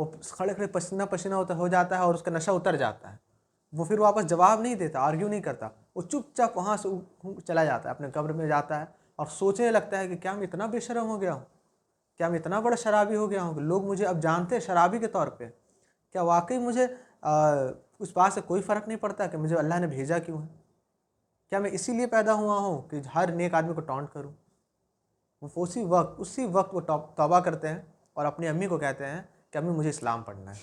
وہ کھڑے کھڑے پسینہ پسینہ ہو جاتا ہے اور اس کا نشہ اتر جاتا ہے. وہ پھر واپس جواب نہیں دیتا، آرگیو نہیں کرتا، وہ چپ چاپ وہاں سے چلا جاتا ہے، اپنے قبر میں جاتا ہے اور سوچنے لگتا ہے کہ کیا میں اتنا بے شرم ہو گیا ہوں، کیا میں اتنا بڑا شرابی ہو گیا ہوں کہ لوگ مجھے اب جانتے ہیں شرابی کے طور پہ. کیا واقعی مجھے اس بات سے کوئی فرق نہیں پڑتا کہ مجھے اللہ نے بھیجا کیوں ہے؟ کیا میں اسی لیے پیدا ہوا ہوں کہ ہر نیک آدمی کو ٹونٹ کروں؟ وہ اسی وقت وہ توبہ کرتے ہیں اور اپنی امی کو کہتے ہیں کہ امی مجھے اسلام پڑھنا ہے.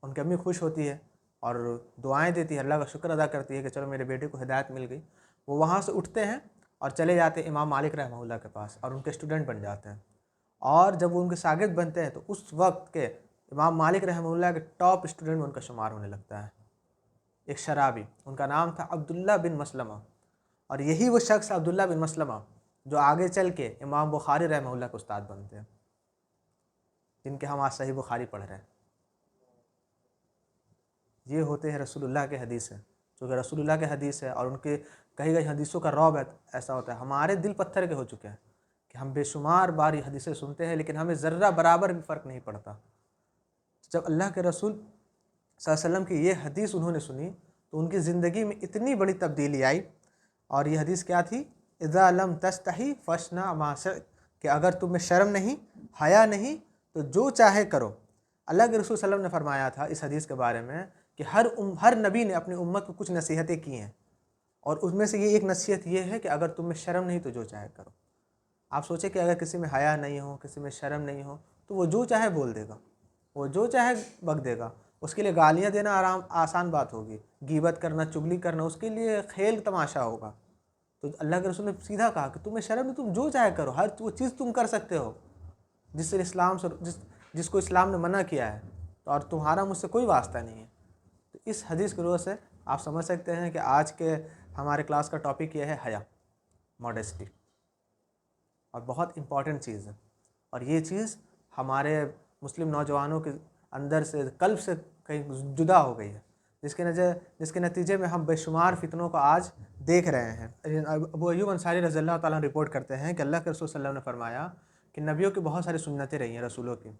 ان کی امی خوش ہوتی ہے اور دعائیں دیتی ہے، اللہ کا شکر ادا کرتی ہے کہ چلو میرے بیٹے کو ہدایت مل گئی. وہ وہاں سے اٹھتے ہیں اور چلے جاتے ہیں امام مالک رحمہ اللہ کے پاس اور ان کے اسٹوڈنٹ بن جاتے ہیں. اور جب وہ ان کے شاگرد بنتے ہیں تو اس وقت کے امام مالک رحمہ اللہ کے ٹاپ اسٹوڈنٹ میں ان کا شمار ہونے لگتا ہے ایک شرابی. ان کا نام تھا عبداللہ بن مسلمہ، اور یہی وہ شخص عبداللہ بن مسلمہ جو آگے چل کے امام بخاری رحمہ اللہ کے استاد بنتے ہیں، جن کے ہم آج صحیح بخاری پڑھ رہے ہیں. یہ ہوتے ہیں رسول اللہ کے حدیث ہیں، جو کہ رسول اللہ کے حدیث ہے اور ان کے کہی گئی حدیثوں کا رعب ایسا ہوتا ہے. ہمارے دل پتھر کے ہو چکے ہیں کہ ہم بے شمار بار یہ حدیثیں سنتے ہیں لیکن ہمیں ذرہ برابر بھی فرق نہیں پڑتا. جب اللہ کے رسول صلی اللہ علیہ وسلم کی یہ حدیث انہوں نے سنی تو ان کی زندگی میں اتنی بڑی تبدیلی آئی. اور یہ حدیث کیا تھی؟ اذا لم تستحی فاصنع ما شئت، کہ اگر تم میں شرم نہیں، حیا نہیں، تو جو چاہے کرو. اللہ کے رسول صلی اللہ علیہ وسلم نے فرمایا تھا اس حدیث کے بارے میں کہ ہر نبی نے اپنی امت کو کچھ نصیحتیں کی ہیں، اور اس میں سے یہ ایک نصیحت یہ ہے کہ اگر تم میں شرم نہیں تو جو چاہے کرو. آپ سوچیں کہ اگر کسی میں حیا نہیں ہو، کسی میں شرم نہیں ہو، تو وہ جو چاہے بول دے گا، وہ جو چاہے بک دے گا. اس کے لیے گالیاں دینا آسان بات ہوگی، غیبت کرنا، چگلی کرنا اس کے لیے کھیل تماشا ہوگا. تو اللہ کے رسول نے سیدھا کہا کہ تمہیں شرم نہیں، تم جو چاہے کرو، ہر وہ چیز تم کر سکتے ہو جس سے جس کو اسلام نے منع کیا ہے، اور تمہارا مجھ سے کوئی واسطہ نہیں ہے. تو اس حدیث کی روح سے آپ سمجھ سکتے ہیں کہ آج کے ہمارے کلاس کا ٹاپک یہ ہے حیا، ماڈیسٹی، اور بہت امپورٹنٹ چیز ہے. اور یہ چیز ہمارے مسلم نوجوانوں کے اندر سے قلب سے کہیں جدا ہو گئی ہے، جس کے نتیجے میں ہم بے شمار فتنوں کو آج دیکھ رہے ہیں. ابو ایوب انصاری رضی اللہ تعالیٰ رپورٹ کرتے ہیں کہ اللہ کے رسول صلی اللہ علیہ وسلم نے فرمایا کہ نبیوں کی بہت ساری سنتیں رہی ہیں رسولوں کی،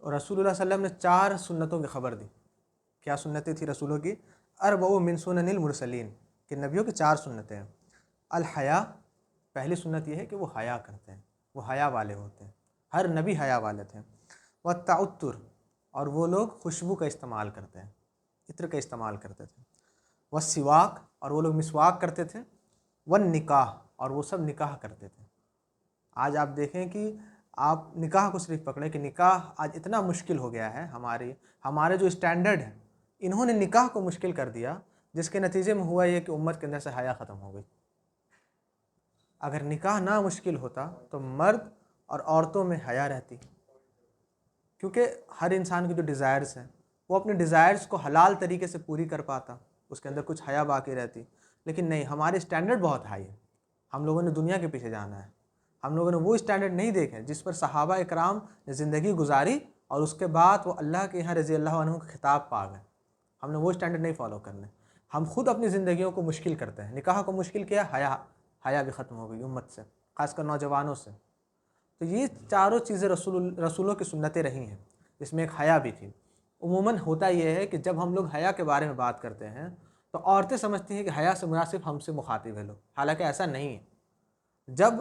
اور رسول اللہ صلی اللہ علیہ وسلم نے 4 سنتوں کی خبر دی. کیا سنتیں تھی رسولوں کی؟ اربع من سنن المرسلین، کہ نبیوں کی 4 سنتیں ہیں. الحیا، پہلی سنت یہ ہے کہ وہ حیا کرتے ہیں، وہ حیا والے ہوتے ہیں، ہر نبی حیا والے تھے. والتعطر، اور وہ لوگ خوشبو کا استعمال کرتے ہیں، عطر کا استعمال کرتے تھے. والسواک، اور وہ لوگ مسواک کرتے تھے. والنکاح، اور وہ سب نکاح کرتے تھے. آج آپ دیکھیں کہ آپ نکاح کو صرف پکڑیں کہ نکاح آج اتنا مشکل ہو گیا ہے. ہمارے جو اسٹینڈرڈ ہیں انہوں نے نکاح کو مشکل کر دیا، جس کے نتیجے میں ہوا یہ کہ امت کے اندر سے حیا ختم ہو گئی. اگر نکاح نہ مشکل ہوتا تو مرد اور عورتوں میں حیا رہتی، کیونکہ ہر انسان کی جو ڈیزائرز ہیں وہ اپنے ڈیزائرز کو حلال طریقے سے پوری کر پاتا، اس کے اندر کچھ حیا باقی رہتی. لیکن نہیں، ہمارے اسٹینڈرڈ بہت ہائی ہے. ہم لوگوں نے دنیا کے پیچھے جانا ہے. ہم لوگوں نے وہ اسٹینڈرڈ نہیں دیکھے جس پر صحابہ اکرام نے زندگی گزاری اور اس کے بعد وہ اللہ کے یہاں رضی اللہ عنہ کا خطاب پا گئے. ہم نے وہ اسٹینڈرڈ نہیں فالو کرنے. ہم خود اپنی زندگیوں کو مشکل کرتے ہیں. نکاح کو مشکل کیا، حیا بھی ختم ہو گئی امت سے، خاص کر نوجوانوں سے. تو یہ چاروں چیزیں رسولوں کی سنتیں رہی ہیں، جس میں ایک حیا بھی تھی. عموماً ہوتا یہ ہے کہ جب ہم لوگ حیا کے بارے میں بات کرتے ہیں تو عورتیں سمجھتی ہیں کہ حیا سے مناسب ہم سے مخاطب ہے لوگ، حالانکہ ایسا نہیں ہے. جب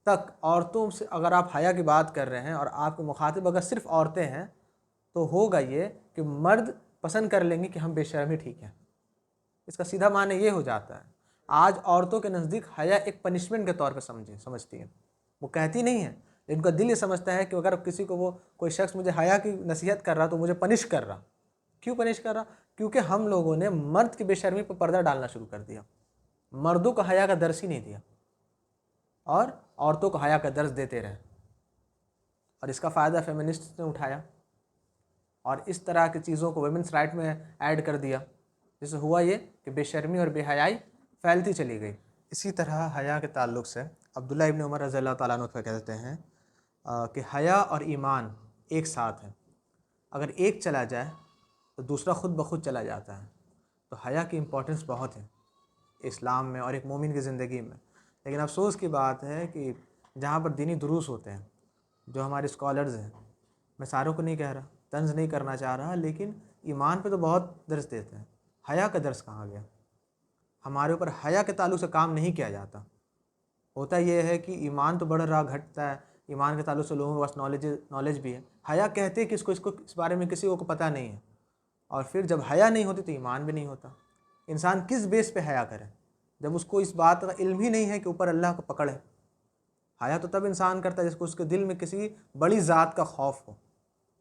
تک عورتوں سے اگر آپ حیا کی بات کر رہے ہیں اور آپ کے مخاطب اگر صرف عورتیں ہیں تو ہوگا یہ کہ مرد پسند کر لیں گے کہ ہم بے شرمی ٹھیک ہے. اس کا سیدھا معنی یہ ہو جاتا ہے. آج عورتوں کے نزدیک حیا ایک پنشمنٹ کے طور پہ سمجھتی ہیں. وہ کہتی نہیں ہے، ان کا دل یہ سمجھتا ہے کہ اگر کسی کو کوئی شخص مجھے حیا کی نصیحت کر رہا تو مجھے پنش کر رہا. کیوں پنش کر رہا؟ کیونکہ ہم لوگوں نے مرد کی بے شرمی پر پردہ ڈالنا شروع کر دیا، مردوں کو حیا کا درس ہی نہیں دیا اور عورتوں کو حیا کا درس دیتے رہے. اور اس کا فائدہ فیمنسٹ نے اٹھایا اور اس طرح کی چیزوں کو ویمنس رائٹ میں ایڈ کر دیا، جس سے ہوا یہ کہ بے شرمی اور بے حیائی پھیلتی چلی گئی. اسی طرح حیا کے تعلق سے عبداللہ ابن عمر رضی اللہ تعالیٰ عنہ کہتے ہیں کہ حیا اور ایمان ایک ساتھ ہے. اگر ایک چلا جائے تو دوسرا خود بخود چلا جاتا ہے. تو حیا کی امپورٹنس بہت ہے اسلام میں اور ایک مومن کی زندگی میں. لیکن افسوس کی بات ہے کہ جہاں پر دینی دروس ہوتے ہیں، جو ہمارے اسکالرز ہیں میں ساروں کو نہیں کہہ رہا، طنز نہیں کرنا چاہ رہا، لیکن ایمان پہ تو بہت درس دیتے ہیں، حیا کا درس کہاں گیا؟ ہمارے اوپر حیا کے تعلق سے کام نہیں کیا جاتا۔ ہوتا یہ ہے کہ ایمان تو بڑھ رہا گھٹتا ہے، ایمان کے تعلق سے لوگوں کے پاس نالج بھی ہے، حیا کہتے کہ اس بارے میں کسی کو پتہ نہیں ہے، اور پھر جب حیا نہیں ہوتی تو ایمان بھی نہیں ہوتا۔ انسان کس بیس پہ حیا کرے جب اس کو اس بات کا علم ہی نہیں ہے کہ اوپر اللہ کو پکڑ ہے؟ حیا تو تب انسان کرتا ہے جس کو اس کے دل میں کسی بڑی ذات کا خوف ہو،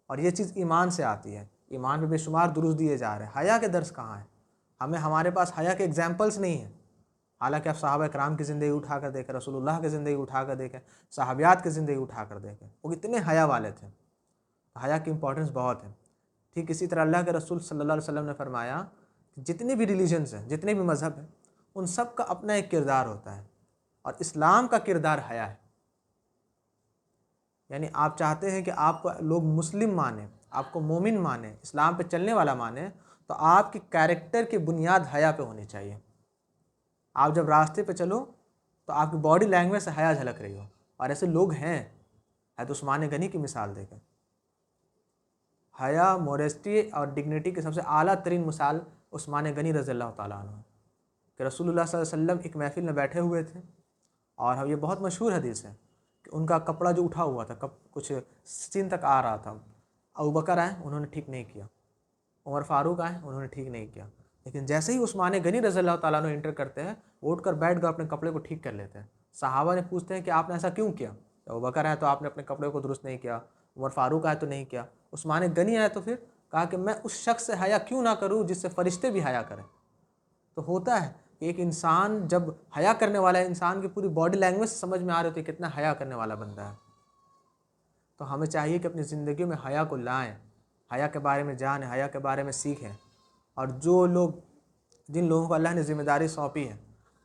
اور یہ چیز ایمان سے آتی ہے۔ ایمان میں بے شمار دروس دیے جا رہے ہیں، حیا کے درس کہاں ہیں؟ ہمارے پاس حیا کے اگزامپلس نہیں ہیں۔ حالانکہ آپ صحابہ کرام کی زندگی اٹھا کر دیکھیں، رسول اللہ کی زندگی اٹھا کر دیکھیں، صحابیات کی زندگی اٹھا کر دیکھیں، وہ کتنے حیا والے تھے۔ حیا کی امپورٹنس بہت ہے۔ ٹھیک اسی طرح اللہ کے رسول صلی اللہ علیہ وسلم نے فرمایا کہ جتنے بھی ریلیجنز ہیں، جتنے بھی مذہب ہیں، ان سب کا اپنا ایک کردار ہوتا ہے، اور اسلام کا کردار حیا ہے۔ یعنی آپ چاہتے ہیں کہ آپ کو لوگ مسلم مانیں، آپ کو مومن مانیں، اسلام پہ چلنے والا مانیں، تو آپ کی کیریکٹر کی بنیاد حیا پہ ہونی چاہیے۔ آپ جب راستے پہ چلو تو آپ کی باڈی لینگویج سے حیا جھلک رہی ہو، اور ایسے لوگ ہیں۔ ہے تو عثمان غنی کی مثال دیکھیں، حیا، موڈیسٹی اور ڈگنیٹی کی سب سے اعلیٰ ترین مثال عثمان غنی رضی اللہ تعالیٰ عنہ، کہ رسول اللہ صلی اللہ علیہ وسلم ایک محفل میں بیٹھے ہوئے تھے، اور یہ بہت مشہور حدیث ہے کہ ان کا کپڑا جو اٹھا ہوا تھا، کچھ سین تک آ رہا تھا، ابوبکر آئے، انہوں نے ٹھیک نہیں کیا، عمر فاروق آئے، انہوں نے ٹھیک نہیں کیا، لیکن جیسے ہی عثمان غنی رضی اللہ تعالیٰ عنہ انٹر کرتے ہیں، وہ اٹھ کر بیٹھ کر اپنے کپڑے کو ٹھیک کر لیتے ہیں۔ صحابہ نے پوچھتے ہیں کہ آپ نے ایسا کیوں کیا؟ ابوبکر آئے تو آپ نے اپنے کپڑے کو درست نہیں کیا، عمر فاروق آئے تو نہیں کیا، عثمان غنی آئے تو پھر کہا کہ میں اس شخص سے حیا کیوں نہ کروں جس سے فرشتے بھی حیا کریں۔ تو ہوتا ہے کہ ایک انسان جب حیا کرنے والا ہے، انسان کی پوری باڈی لینگویج سے سمجھ میں آ رہی ہوتی ہے کتنا حیا کرنے والا بندہ ہے۔ تو ہمیں چاہیے کہ اپنی زندگی میں حیا کو لائیں، حیا کے بارے میں جانیں، حیا کے بارے میں سیکھیں، اور جن لوگوں کو اللہ نے ذمہ داری سونپی ہے،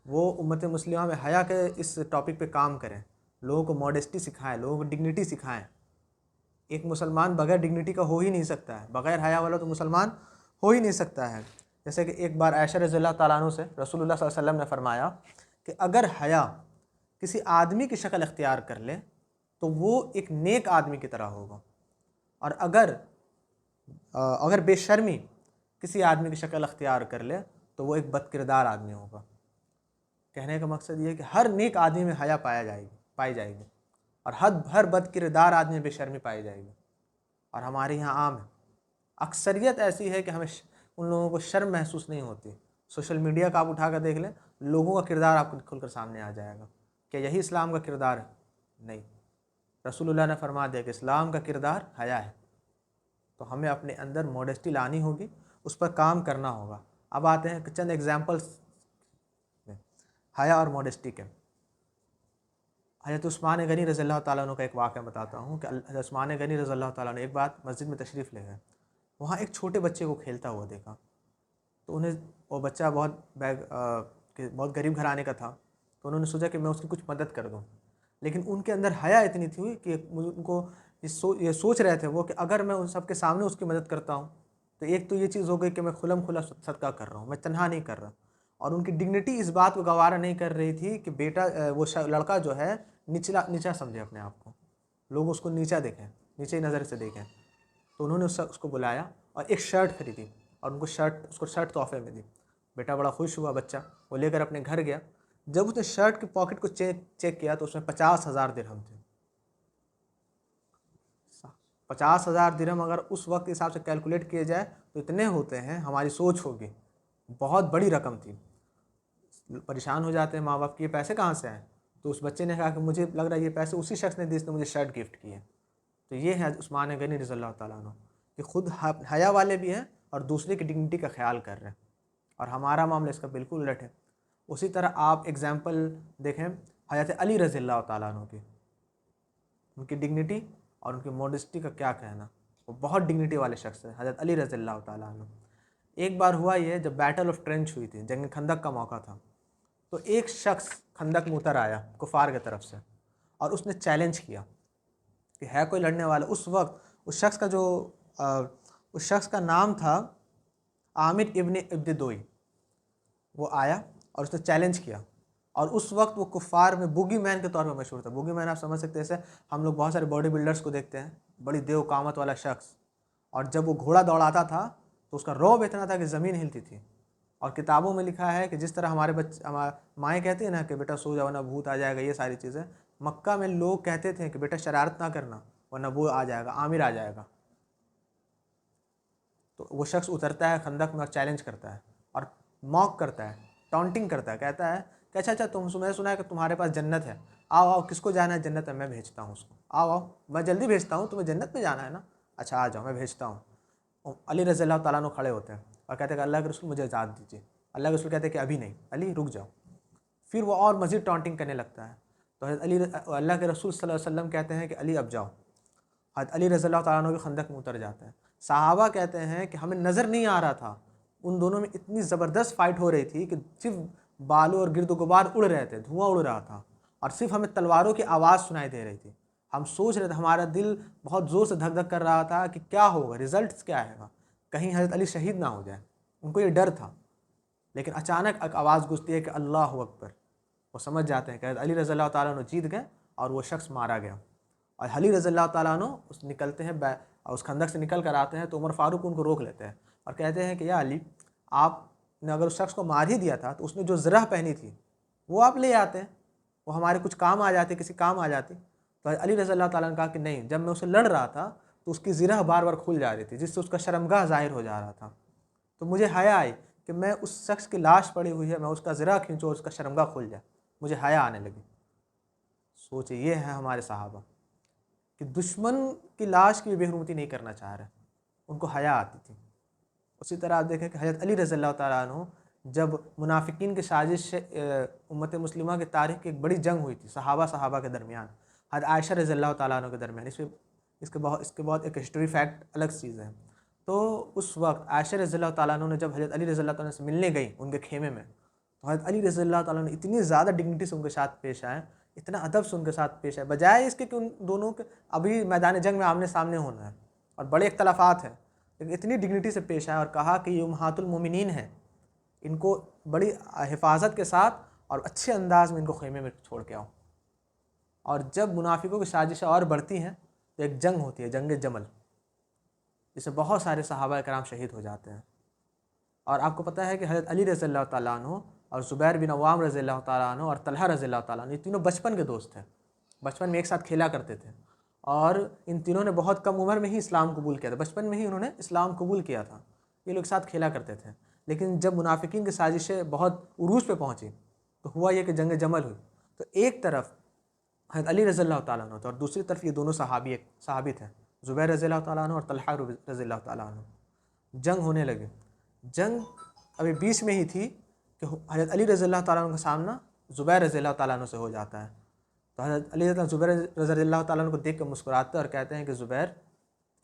وہ امت مسلمہ میں حیا کے اس ٹاپک پہ کام کریں، لوگوں کو موڈیسٹی سکھائیں، لوگوں کو ڈگنیٹی سکھائیں۔ ایک مسلمان بغیر ڈگنیٹی کا ہو ہی نہیں سکتا ہے، بغیر حیا والا تو مسلمان ہو ہی نہیں سکتا ہے۔ جیسے کہ ایک بار عائشہ رضی اللہ تعالیٰ عنہ سے رسول اللہ صلی اللہ علیہ وسلم نے فرمایا کہ اگر حیا کسی آدمی کی شکل اختیار کر لے تو وہ ایک نیک آدمی کی طرح ہوگا، اور اگر بے شرمی کسی آدمی کی شکل اختیار کر لے تو وہ ایک بد کردار آدمی ہوگا۔ کہنے کا مقصد یہ ہے کہ ہر نیک آدمی میں حیا پائی جائے گی، اور ہر بد کردار آدمی میں بے شرمی پائی جائے گی، اور ہمارے یہاں عام ہے۔ اکثریت ایسی ہے کہ ہمیں ان لوگوں کو شرم محسوس نہیں ہوتی۔ سوشل میڈیا کا آپ اٹھا کر دیکھ لیں، لوگوں کا کردار آپ کو کھل کر سامنے آ جائے گا۔ کیا یہی اسلام کا کردار ہے؟ نہیں۔ رسول اللہ نے فرما دیا کہ اسلام کا کردار حیا ہے۔ تو ہمیں اپنے اندر موڈیسٹی لانی ہوگی، اس پر کام کرنا ہوگا۔ اب آتے ہیں چند ایگزامپلس حیا اور موڈیسٹی کے۔ حضرت عثمان غنی رضی اللہ تعالیٰ عنہ کا ایک واقعہ بتاتا ہوں کہ حضرت عثمان غنی رضی اللہ تعالیٰ عنہ ایک بات مسجد میں تشریف لے گئے، وہاں ایک چھوٹے بچے کو کھیلتا ہوا دیکھا، تو وہ بچہ بہت غریب گھرانے کا تھا، تو انہوں نے سوچا کہ میں اس کی کچھ مدد کر دوں، لیکن ان کے اندر حیا اتنی تھی کہ ان کو یہ سوچ رہے تھے وہ کہ اگر میں ان سب کے سامنے اس کی مدد کرتا ہوں تو ایک تو یہ چیز ہو گئی کہ میں کھلم کھلا صدقہ کر رہا ہوں، میں تنہا نہیں کر رہا، اور ان کی ڈگنیٹی اس بات کو گوارا نہیں کر رہی تھی کہ وہ لڑکا جو ہے نیچا سمجھے اپنے آپ کو، لوگ اس کو نیچا دیکھیں، نیچے نظر سے دیکھیں۔ تو انہوں نے اس کو بلایا اور ایک شرٹ خریدی، اور اس کو شرٹ تحفے میں دی۔ بیٹا بڑا خوش ہوا بچہ، وہ لے کر اپنے گھر گیا۔ جب اس نے شرٹ کی پاکٹ کو چیک کیا تو اس میں 50,000 درہم تھے۔ 50,000 درہم اگر اس وقت کے حساب سے کیلکولیٹ کیے جائے تو اتنے ہوتے ہیں، ہماری سوچ ہوگی، بہت بڑی رقم تھی۔ پریشان ہو جاتے ہیں ماں باپ کہ یہ پیسے کہاں سے آئے؟ تو اس بچے نے کہا کہ مجھے لگ رہا ہے یہ پیسے اسی شخص نے دیے جس نے مجھے شرٹ گفٹ کی ہے۔ تو یہ ہے عثمان غنی رضی اللہ تعالیٰ عنہ، کہ خود حیا والے بھی ہیں اور دوسرے کی ڈگنیٹی کا خیال کر رہے ہیں، اور ہمارا معاملہ اس کا بالکل الٹ ہے۔ اسی طرح آپ ایگزامپل دیکھیں حضرت علی رضی اللہ تعالیٰ عنہ کی، ان کی ڈگنیٹی اور ان کی موڈسٹی کا کیا کہنا، وہ بہت ڈگنیٹی والے شخص ہیں حضرت علی رضی اللہ تعالیٰ عنہ۔ ایک بار ہوا یہ، جب بیٹل آف ٹرینچ ہوئی تھی، جنگ خندق کا موقع تھا، تو ایک شخص خندق میں اتر آیا کفار کی طرف سے، اور اس نے چیلنج کیا کہ ہے کوئی لڑنے والا۔ اس وقت اس شخص کا نام تھا عامر ابن عبد دوئی۔ وہ آیا اور اس نے چیلنج کیا، اور اس وقت وہ کفار میں بوگی مین کے طور پر مشہور تھا۔ بوگی مین آپ سمجھ سکتے ہیں، جیسے ہم لوگ بہت سارے باڈی بلڈرز کو دیکھتے ہیں، بڑی دیو قامت والا شخص، اور جب وہ گھوڑا دوڑاتا تھا تو اس کا رعب اتنا تھا کہ زمین ہلتی تھی۔ اور کتابوں میں لکھا ہے کہ جس طرح ہمارے مائیں کہتی ہیں نا کہ بیٹا سو جاؤ ورنہ بھوت آ جائے گا، یہ ساری چیزیں مکہ میں لوگ کہتے تھے کہ بیٹا شرارت نہ کرنا ورنہ وہ آ جائے گا، عامر آ جائے گا۔ تو وہ شخص اترتا ہے خندق میں اور چیلنج کرتا ہے اور موک کرتا ہے، ٹانٹنگ کرتا ہے، کہتا ہے کہ اچھا میں نے سنا ہے کہ تمہارے پاس جنت ہے، آؤ کس کو جانا ہے جنت میں بھیجتا ہوں اس کو، آؤ میں جلدی بھیجتا ہوں، تمہیں جنت میں جانا ہے نا، اچھا آ جاؤ میں بھیجتا ہوں۔ علی رضی اللہ تعالیٰ عنہ کھڑے ہوتے ہیں اور کہتے ہیں کہ اللہ کے رسول مجھے اجازت دیجیے۔ اللہ کے رسول کہتے ہیں کہ ابھی نہیں، علی رک جاؤ۔ پھر وہ اور مزید ٹانٹنگ کرنے لگتا ہے، تو حضرت اللہ کے رسول صلی اللہ علیہ وسلم کہتے ہیں کہ علی اب جاؤ۔ حضرت علی رضی اللہ تعالیٰ عنہ کے خندق میں اتر جاتے ہیں۔ صحابہ کہتے ہیں کہ ہمیں نظر نہیں آ رہا تھا، ان دونوں میں اتنی زبردست فائٹ ہو رہی تھی کہ صرف بالوں اور گرد و غبار اڑ رہے تھے، دھواں اڑ رہا تھا، اور صرف ہمیں تلواروں کی آواز سنائی دے رہی تھی۔ ہم سوچ رہے تھے، ہمارا دل بہت زور سے دھک دھک کر رہا تھا کہ کیا ہوگا، ریزلٹس کیا آئے گا، کہیں حضرت علی شہید نہ ہو جائے، ان کو یہ ڈر تھا۔ لیکن اچانک ایک آواز گونجتی ہے کہ اللہ اکبر، وہ سمجھ جاتے ہیں کہ حضرت علی رضی اللہ تعالیٰ عنہ جیت گئے اور وہ شخص مارا گیا۔ اور علی رضی اللہ تعالیٰ عنہ نکلتے ہیں اور اس خندق سے نکل کر آتے ہیں، تو عمر فاروق ان کو روک لیتے ہیں اور کہتے ہیں کہ یا علی، آپ نے اگر اس شخص کو مار ہی دیا تھا تو اس نے جو زرہ پہنی تھی وہ آپ لے آتے ہیں، وہ ہمارے کچھ کام آ جاتی، کسی کام آ جاتی۔ تو علی رضی اللہ تعالیٰ نے کہا کہ نہیں، جب میں اسے لڑ رہا تھا تو اس کی زرہ بار بار کھل جا رہی تھی، جس سے اس کا شرمگاہ ظاہر ہو جا رہا تھا، تو مجھے حیا آئی کہ میں اس شخص کی لاش پڑی ہوئی ہے، میں اس کا زرہ کھینچوں اور اس کا شرمگاہ کھل جائے، مجھے حیا آنے لگی۔ سوچے یہ ہے ہمارے صحابہ کہ دشمن کی لاش کی بے حرمتی نہیں کرنا چاہ رہے، ان کو حیا آتی تھی۔ اسی طرح آپ دیکھیں کہ حضرت علی رضی اللہ تعالیٰ عنہ جب منافقین کی سازش سے امت مسلمہ کی تاریخ کی ایک بڑی جنگ ہوئی تھی صحابہ کے درمیان، حضرت عائشہ رضی اللہ تعالیٰ عنہ کے درمیان، اس کے بعد ایک ہسٹری فیکٹ الگ چیز ہے۔ تو اس وقت عائشہ رضی اللہ تعالیٰ عنہ نے جب حضرت علی رضی اللہ تعالیٰ عنہ سے ملنے گئی ان کے خیمے میں، تو حضرت علی رضی اللہ تعالیٰ عنہ اتنی زیادہ ڈگنیٹی سے ان کے ساتھ پیش آئے، اتنا ادب سے ان کے ساتھ پیش آئے، بجائے اس کے کہ ان دونوں کے ابھی میدان جنگ میں آمنے سامنے ہونا ہے اور بڑے اختلافات ہیں، لیکن اتنی ڈگنیٹی سے پیش آئے اور کہا کہ یہ امہات المومنین ہیں، ان کو بڑی حفاظت کے ساتھ اور اچھے انداز میں ان کو خیمے میں چھوڑ کے آؤ۔ اور جب منافقوں کی سازشیں اور بڑھتی ہیں تو ایک جنگ ہوتی ہے، جنگ جمل، جس سے بہت سارے صحابہ کرام شہید ہو جاتے ہیں۔ اور آپ کو پتہ ہے کہ حضرت علی رضی اللہ تعالیٰ عنہ اور زبیر بن عوام رضی اللہ تعالیٰ عنہ اور طلحہ رضی اللہ تعالیٰ عنہ، یہ تینوں بچپن کے دوست تھے، بچپن میں ایک ساتھ کھیلا کرتے تھے، اور ان تینوں نے بہت کم عمر میں ہی اسلام قبول کیا تھا، بچپن میں ہی انہوں نے اسلام قبول کیا تھا، یہ لوگ ساتھ کھیلا کرتے تھے۔ لیکن جب منافقین کی سازشیں بہت عروج پہ پہنچی تو ہوا یہ کہ جنگ جمل ہوئی، تو ایک طرف حضرت علی رضی اللہ تعالیٰ عنہ تھے اور دوسری طرف یہ دونوں صحابی تھے، زبیر رضی اللہ تعالیٰ عنہ اور طلحہ رضی اللہ تعالیٰ عنہ۔ جنگ ہونے لگے، جنگ ابھی بیچ میں ہی تھی کہ حضرت علی رضی اللہ تعالیٰ عنہ کا سامنا زبیر رضی اللہ تعالیٰ عنہ سے ہو جاتا ہے۔ تو حضرت علی زبیر رضی اللہ تعالیٰ عنہ کو دیکھ کر مسکراتے اور کہتے ہیں کہ زبیر،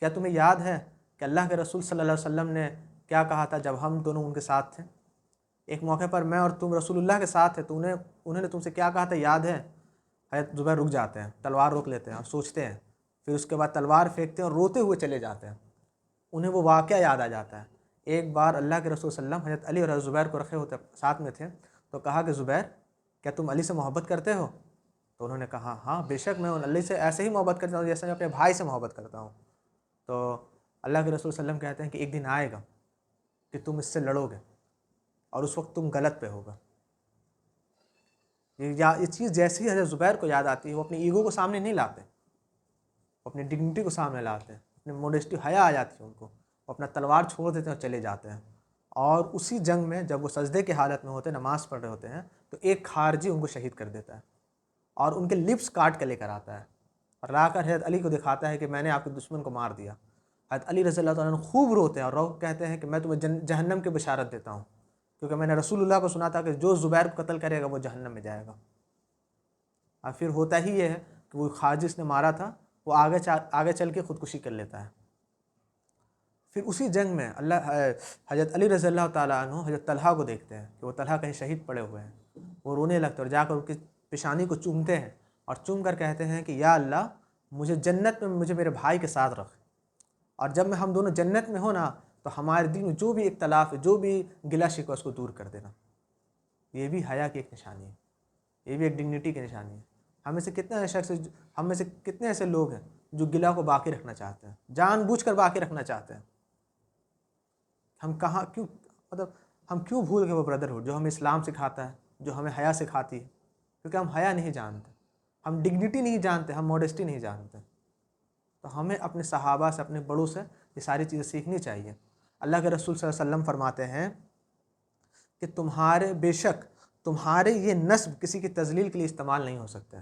کیا تمہیں یاد ہے کہ اللہ کے رسول صلی اللہ علیہ وسلم نے کیا کہا تھا جب ہم دونوں ان کے ساتھ تھے؟ ایک موقع پر میں اور تم رسول اللہ کے ساتھ تھے تو انہوں نے تم سے کیا کہا تھا، یاد ہے؟ حضرت زبیر رک جاتے ہیں، تلوار روک لیتے ہیں اور سوچتے ہیں، پھر اس کے بعد تلوار پھینکتے ہیں اور روتے ہوئے چلے جاتے ہیں۔ انہیں وہ واقعہ یاد آ جاتا ہے، ایک بار اللہ کے رسول صلی اللہ علیہ وسلم حضرت علی اور حضرت زبیر کو رکھے ہوتے ساتھ میں تھے، تو کہا کہ زبیر، کیا تم علی سے محبت کرتے ہو؟ تو انہوں نے کہا ہاں بے شک میں علی سے ایسے ہی محبت کرتا ہوں جیسے میں اپنے بھائی سے محبت کرتا ہوں۔ تو اللہ کے رسول صلی اللہ علیہ وسلم کہتے ہیں کہ ایک دن آئے گا کہ تم اس سے لڑو گے اور اس وقت تم غلط پہ ہوگا۔ یہ چیز جیسے ہی حضرت زبیر کو یاد آتی ہے، وہ اپنی ایگو کو سامنے نہیں لاتے، وہ اپنی ڈگنیٹی کو سامنے لاتے ہیں، اپنی موڈیسٹی حیا آ جاتی ہے ان کو، وہ اپنا تلوار چھوڑ دیتے ہیں اور چلے جاتے ہیں۔ اور اسی جنگ میں جب وہ سجدے کی حالت میں ہوتے ہیں، نماز پڑھ رہے ہوتے ہیں، تو ایک خارجی ان کو شہید کر دیتا ہے اور ان کے لپس کاٹ کے لے کر آتا ہے اور لا کر حضرت علی کو دکھاتا ہے کہ میں نے آپ کے دشمن کو مار دیا۔ حضرت علی رضی اللہ تعالیٰ عنہ خوب روتے ہیں اور کہتے ہیں کہ میں تمہیں جہنم کی بشارت دیتا ہوں، کیونکہ میں نے رسول اللہ کو سنا تھا کہ جو زبیر کو قتل کرے گا وہ جہنم میں جائے گا۔ اور پھر ہوتا ہی یہ ہے کہ وہ خارجی اس نے مارا تھا، وہ آگے چل کے خودکشی کر لیتا ہے۔ پھر اسی جنگ میں حضرت علی رضی اللہ تعالیٰ عنہ حضرت طلحہ کو دیکھتے ہیں کہ وہ طلحہ کہیں شہید پڑے ہوئے ہیں، وہ رونے لگتے اور جا کر ان کی پیشانی کو چومتے ہیں اور چوم کر کہتے ہیں کہ یا اللہ، مجھے جنت میں مجھے میرے بھائی کے ساتھ رکھ، اور جب ہم دونوں جنت میں ہو نا تو ہمارے دل میں جو بھی اختلاف ہے، جو بھی گلہ شکوہ، اس کو دور کر دینا۔ یہ بھی حیا کی ایک نشانی ہے۔ یہ بھی ایک ڈگنیٹی کی نشانی ہے۔ ہم میں سے کتنے ایسے لوگ ہیں جو گلا کو باقی رکھنا چاہتے ہیں، جان بوجھ کر باقی رکھنا چاہتے ہیں۔ ہم کیوں بھول گئے وہ بردرہڈ جو ہمیں اسلام سکھاتا ہے، جو ہمیں حیا سکھاتی ہے؟ کیونکہ ہم حیا نہیں جانتے، ہم ڈگنیٹی نہیں جانتے، ہم موڈسٹی نہیں جانتے۔ تو ہمیں اپنے صحابہ سے، اپنے بڑوں سے یہ ساری چیزیں سیکھنی چاہیے۔ اللہ کے رسول صلی اللہ علیہ وسلم فرماتے ہیں کہ بے شک تمہارے یہ نسب کسی کی تذلیل کے لیے استعمال نہیں ہو سکتے۔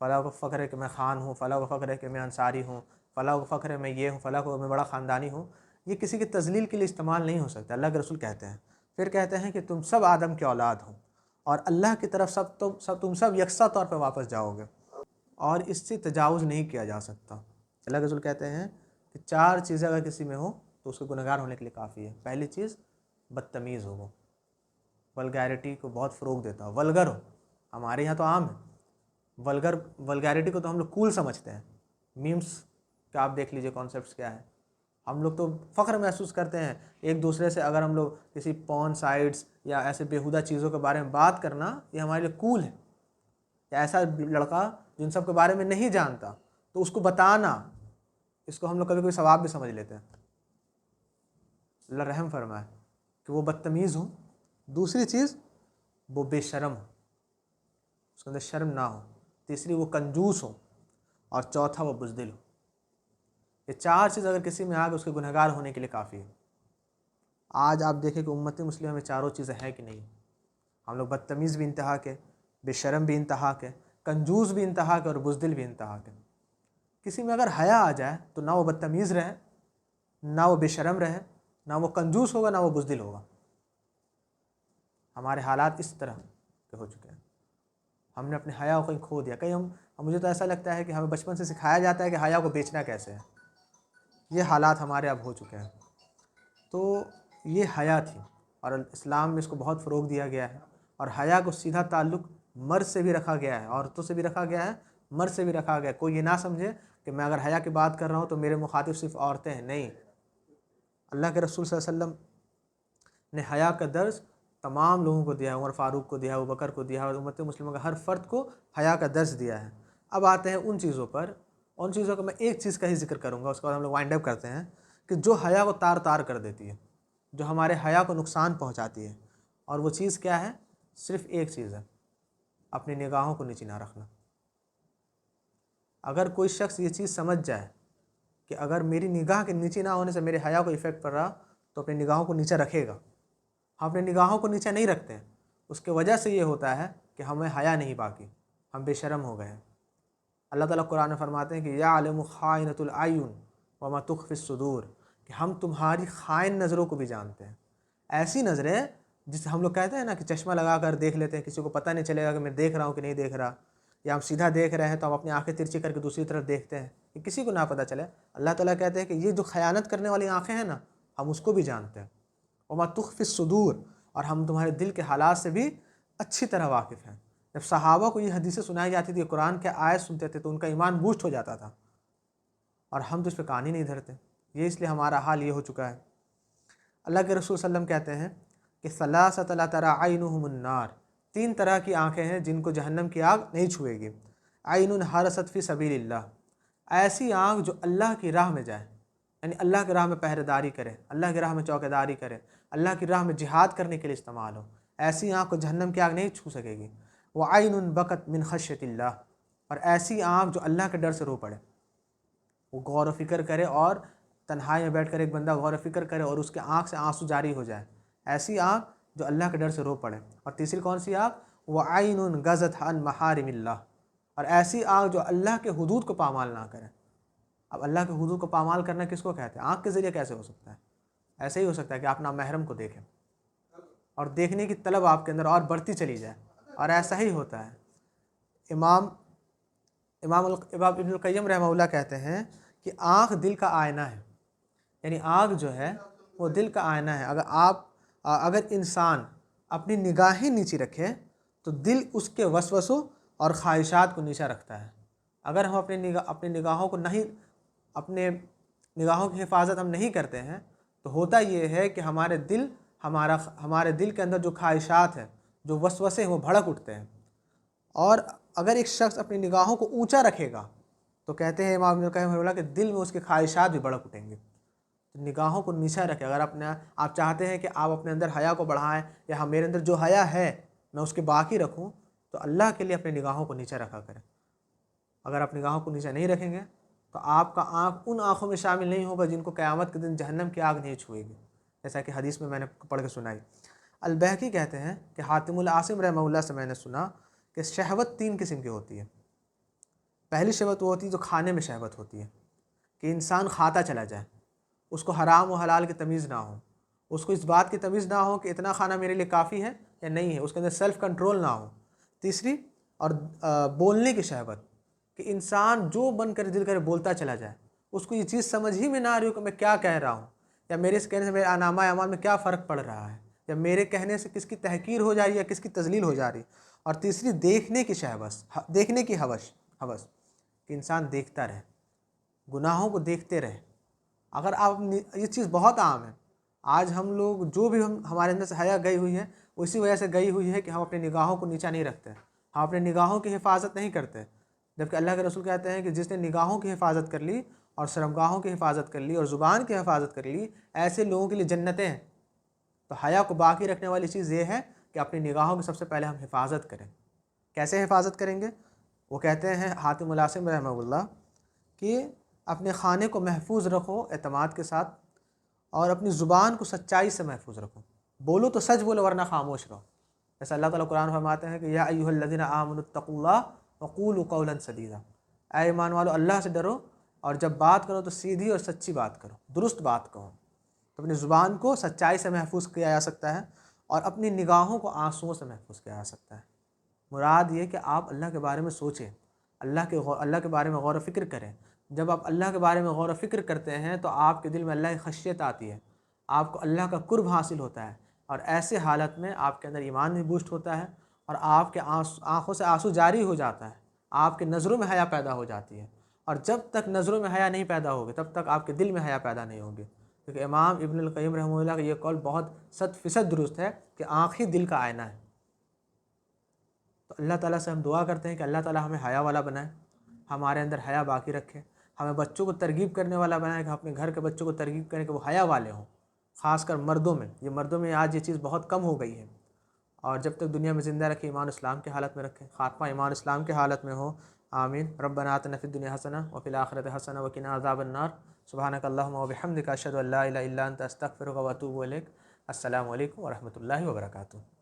فلاں کو فخر ہے کہ میں خان ہوں، فلاں کو فخر ہے کہ میں انصاری ہوں، فلاں کو فخر ہے میں یہ ہوں، فلاں کو میں بڑا خاندانی ہوں، یہ کسی کی تذلیل کے لیے استعمال نہیں ہو سکتا۔ اللہ کے رسول کہتے ہیں، پھر کہتے ہیں کہ تم سب آدم کے اولاد ہو اور اللہ کی طرف تم سب یکساں طور پہ واپس جاؤ گے اور اس سے تجاوز نہیں کیا جا سکتا۔ اللہ کے رسول کہتے ہیں کہ 4 چیزیں اگر کسی میں ہو تو اس کو گنہگار ہونے کے لیے کافی ہے۔ پہلی چیز، بدتمیز ہو، وہ ولگیرٹی کو بہت فروغ دیتا ہو، ولگر ہو۔ ہمارے یہاں تو عام ہے، ولگیرٹی کو تو ہم لوگ کول سمجھتے ہیں۔ میمز کا آپ دیکھ لیجئے کانسیپٹس کیا ہے۔ ہم لوگ تو فخر محسوس کرتے ہیں ایک دوسرے سے، اگر ہم لوگ کسی پون سائٹس یا ایسے بیہودہ چیزوں کے بارے میں بات کرنا، یہ ہمارے لیے کول ہے۔ یا ایسا لڑکا جو ان سب کے بارے میں نہیں جانتا تو اس کو بتانا، اس کو ہم لوگ کبھی ثواب بھی سمجھ لیتے ہیں۔ اللہ رحم فرمائے کہ وہ بدتمیز ہو۔ دوسری چیز، وہ بے شرم ہو، اس کے اندر شرم نہ ہو۔ تیسری، وہ کنجوس ہو، اور چوتھا، وہ بزدل ہو۔ یہ 4 چیز اگر کسی میں آ گئے اس کے گنہگار ہونے کے لیے کافی ہے۔ آج آپ دیکھیں کہ امت مسلمہ میں چاروں چیزیں ہیں کہ نہیں؟ ہم لوگ بدتمیز بھی انتہا کے، بے شرم بھی انتہا کے، کنجوس بھی انتہا کے، اور بزدل بھی انتہا کے۔ کسی میں اگر حیا آ جائے تو نہ وہ بدتمیز رہے، نہ وہ بے شرم رہے، نہ وہ کنجوس ہوگا، نہ وہ بزدل ہوگا۔ ہمارے حالات اس طرح کے ہو چکے ہیں، ہم نے اپنے حیا کو کہیں کھو دیا۔ مجھے تو ایسا لگتا ہے کہ ہمیں بچپن سے سکھایا جاتا ہے کہ حیا کو بیچنا کیسے ہے۔ یہ حالات ہمارے اب ہو چکے ہیں۔ تو یہ حیا تھی، اور اسلام میں اس کو بہت فروغ دیا گیا ہے، اور حیا کو سیدھا تعلق مرد سے بھی رکھا گیا ہے، عورتوں سے بھی رکھا گیا ہے، مرد سے بھی رکھا گیا ہے۔ کوئی یہ نہ سمجھے کہ میں اگر حیا کی بات کر رہا ہوں تو میرے مخاطب صرف عورتیں ہیں، نہیں۔ اللہ کے رسول صلی اللہ علیہ وسلم نے حیا کا درس تمام لوگوں کو دیا ہے، عمر فاروق کو دیا ہے، ابوبکر کو دیا ہے، اور امت مسلمہ کا ہر فرد کو حیا کا درس دیا ہے۔ اب آتے ہیں ان چیزوں پر، ان چیزوں کا میں ایک چیز کا ہی ذکر کروں گا، اس کے بعد ہم لوگ وائنڈ اپ کرتے ہیں، کہ جو حیا کو تار تار کر دیتی ہے، جو ہمارے حیا کو نقصان پہنچاتی ہے، اور وہ چیز کیا ہے؟ صرف ایک چیز ہے، اپنی نگاہوں کو نیچے نہ رکھنا۔ اگر کوئی شخص یہ چیز سمجھ جائے کہ اگر میری نگاہ کے نیچے نہ ہونے سے میرے حیا کو ایفیکٹ پڑ رہا تو اپنی نگاہوں کو نیچے رکھے گا۔ ہم اپنی نگاہوں کو نیچے نہیں رکھتے ہیں، اس کی وجہ سے یہ ہوتا ہے کہ ہمیں حیا نہیں باقی، ہم بے شرم ہو گئے ہیں۔ اللہ تعالیٰ قرآن میں فرماتے ہیں کہ یعلم خائنۃ الاعین وما تخفی الصدور، کہ ہم تمہاری خائن نظروں کو بھی جانتے ہیں۔ ایسی نظریں جس ہم لوگ کہتے ہیں نا کہ چشمہ لگا کر دیکھ لیتے ہیں، کسی کو پتہ نہیں چلے گا کہ میں دیکھ رہا ہوں کہ نہیں دیکھ رہا، یا ہم سیدھا دیکھ رہے ہیں تو ہم اپنی آنکھیں ترچھی کر کے دوسری طرف دیکھتے ہیں کہ کسی کو نہ پتہ چلے۔ اللہ تعالیٰ کہتے ہیں کہ یہ جو خیانت کرنے والی آنکھیں ہیں نا، ہم اس کو بھی جانتے ہیں۔ وما تخفی الصدور، اور ہم تمہارے دل کے حالات سے بھی اچھی طرح واقف ہیں۔ جب صحابہ کو یہ حدیثیں سنائی جاتی تھی، قرآن کے آیت سنتے تھے تو ان کا ایمان بوسٹ ہو جاتا تھا، اور ہم تو اس پہ کان ہی نہیں دھرتے۔ یہ اس لیے ہمارا حال یہ ہو چکا ہے۔ اللہ کے رسول صلی اللہ علیہ وسلم کہتے ہیں کہ ثلاثۃ لا تری عینہم النار، 3 طرح کی آنکھیں ہیں جن کو جہنم کی آگ نہیں چھوئے گی۔ عین حرست فی سبیل اللہ، ایسی آنکھ جو اللہ کی راہ میں جائے، یعنی اللہ کی راہ میں پہرے داری کرے، اللہ کی راہ میں چوکے داری کرے، اللہ کی راہ میں جہاد کرنے کے لیے استعمال ہو، ایسی آنکھ کو جہنم کی آگ نہیں چھو سکے گی۔ وعین بکت من خشیۃ اللہ، اور ایسی آنکھ جو اللہ کے ڈر سے رو پڑے، وہ غور و فکر کرے، اور تنہائی میں بیٹھ کر ایک بندہ غور و فکر کرے اور اس کے آنکھ سے آنسو جاری ہو جائے، ایسی آنکھ جو اللہ کے ڈر سے رو پڑے۔ اور تیسری کون سی آنکھ؟ وعین غضت عن محارم اللہ، اور ایسی آنکھ جو اللہ کے حدود کو پامال نہ کرے۔ اب اللہ کے حدود کو پامال کرنا کس کو کہتے ہیں؟ آنکھ کے ذریعے کیسے ہو سکتا ہے؟ ایسے ہی ہو سکتا ہے کہ آپ نامحرم کو دیکھیں اور دیکھنے کی طلب آپ کے اندر اور بڑھتی چلی جائے، اور ایسا ہی ہوتا ہے۔ امام ابن القیم رحمہ اللہ کہتے ہیں کہ آنکھ دل کا آئینہ ہے، یعنی آنکھ جو ہے وہ دل کا آئینہ ہے۔ اگر انسان اپنی نگاہیں نیچی رکھے تو دل اس کے وسوسوں اور خواہشات کو نیچا رکھتا ہے۔ اگر ہم اپنی نگاہوں کو نہیں، اپنے نگاہوں کی حفاظت ہم نہیں کرتے ہیں تو ہوتا یہ ہے کہ ہمارے دل کے اندر جو خواہشات ہیں، جو وسوسے ہیں، وہ بھڑک اٹھتے ہیں، اور اگر ایک شخص اپنی نگاہوں کو اونچا رکھے گا تو کہتے ہیں امام ابن القیم رحمہ اللہ کہ دل میں اس کی خواہشات بھی بڑک اٹھیں گے. تو نگاہوں کو نیچا رکھے. اگر آپ چاہتے ہیں کہ آپ اپنے اندر حیا کو بڑھائیں یا میرے اندر جو حیا ہے میں اس کے باقی رکھوں, تو اللہ کے لیے اپنی نگاہوں کو نیچا رکھا کریں. اگر آپ نگاہوں کو نیچا نہیں رکھیں گے تو آپ کا آنکھ ان آنکھوں میں شامل نہیں ہوگا جن کو قیامت کے دن جہنم کی آگ نہیں چھوئے گی, جیسا کہ حدیث میں نے پڑھ کے سنائی. البیہقی کہتے ہیں کہ حاتم العاصم رحمہ اللہ سے میں نے سنا کہ شہوت 3 قسم کی ہوتی ہے. پہلی شہوت وہ ہوتی ہے جو کھانے میں شہوت ہوتی ہے, کہ انسان کھاتا چلا جائے, اس کو حرام و حلال کی تمیز نہ ہو, اس کو اس بات کی تمیز نہ ہو کہ اتنا کھانا میرے لیے کافی ہے یا نہیں ہے, اس کے اندر سیلف کنٹرول نہ ہو. تیسری اور بولنے کی شہوت, کہ انسان جو بن کر دل کرے بولتا چلا جائے, اس کو یہ چیز سمجھ ہی میں نہ آ رہی ہو کہ میں کیا کہہ رہا ہوں, یا میرے اس کہنے سے میرے نامہ اعمال میں کیا فرق پڑ رہا ہے, یا میرے کہنے سے کس کی تحقیر ہو جا رہی ہے یا کس کی تذلیل ہو جا رہی. اور تیسری دیکھنے کی دیکھنے کی ہوس, کہ انسان دیکھتا رہے, گناہوں کو دیکھتے رہے. اگر آپ یہ چیز بہت عام ہے آج, ہم لوگ جو بھی ہمارے اندر سے حیا گئی ہوئی ہے وہ اسی وجہ سے گئی ہوئی ہے کہ ہم اپنی نگاہوں کو نیچا نہیں رکھتے, ہم اپنی نگاہوں کی حفاظت نہیں کرتے. جبکہ اللہ کے رسول کہتے ہیں کہ جس نے نگاہوں کی حفاظت کر لی اور شرمگاہوں کی حفاظت کر لی اور زبان کی حفاظت کر لی, ایسے لوگوں کے لیے جنتیں ہیں. تو حیا کو باقی رکھنے والی چیز یہ ہے کہ اپنی نگاہوں کی سب سے پہلے ہم حفاظت کریں. کیسے حفاظت کریں گے؟ وہ کہتے ہیں حاتم العاصم رحمہ اللہ کہ اپنے کھانے کو محفوظ رکھو اعتماد کے ساتھ, اور اپنی زبان کو سچائی سے محفوظ رکھو. بولو تو سچ بولو ورنہ خاموش رہو. جیسا اللہ تعالیٰ قرآن فرماتے ہیں کہ یا ایھا الذین آمنوا اتقوا اللہ وقولوا قولا سدیدا, اے ایمان والو اللہ سے ڈرو اور جب بات کرو تو سیدھی اور سچی بات کرو, درست بات کہو. تو اپنی زبان کو سچائی سے محفوظ کیا جا سکتا ہے, اور اپنی نگاہوں کو آنسوؤں سے محفوظ کیا جا سکتا ہے. مراد یہ کہ آپ اللہ کے بارے میں سوچیں, اللہ کے بارے میں غور و فکر کریں. جب آپ اللہ کے بارے میں غور و فکر کرتے ہیں تو آپ کے دل میں اللہ کی خشیت آتی ہے, آپ کو اللہ کا قرب حاصل ہوتا ہے, اور ایسے حالت میں آپ کے اندر ایمان بھی بوسٹ ہوتا ہے, اور آپ کے آنکھوں سے آنسو جاری ہو جاتا ہے, آپ کے نظروں میں حیا پیدا ہو جاتی ہے. اور جب تک نظروں میں حیا نہیں پیدا ہوگی تب تک آپ کے دل میں حیا پیدا نہیں ہوگی. کیونکہ امام ابن القیم رحمہ اللہ کا یہ قول بہت 100% درست ہے کہ آنکھ ہی دل کا آئینہ ہے. تو اللہ تعالیٰ سے ہم دعا کرتے ہیں کہ اللہ تعالیٰ ہمیں حیا والا بنائے, ہمارے اندر حیا باقی رکھے, ہمیں بچوں کو ترغیب کرنے والا بنائے کہ ہم اپنے گھر کے بچوں کو ترغیب کریں کہ وہ حیا والے ہوں, خاص کر مردوں میں. یہ مردوں میں آج یہ چیز بہت کم ہو گئی ہے, اور جب تک دنیا میں زندہ رکھے ایمان اسلام کے حالت میں رکھے, خاتمہ ایمان اسلام کے حالت میں ہو. آمین. ربنا آتنا فی الدنیا حسنہ وفی الآخرۃ حسنہ وقنا عذاب النار. سبحانک اللہم وبحمدک اشہد ان لا الہ الا انت استغفرک واتوب الیک. السلام علیکم ورحمۃ اللہ وبرکاتہ.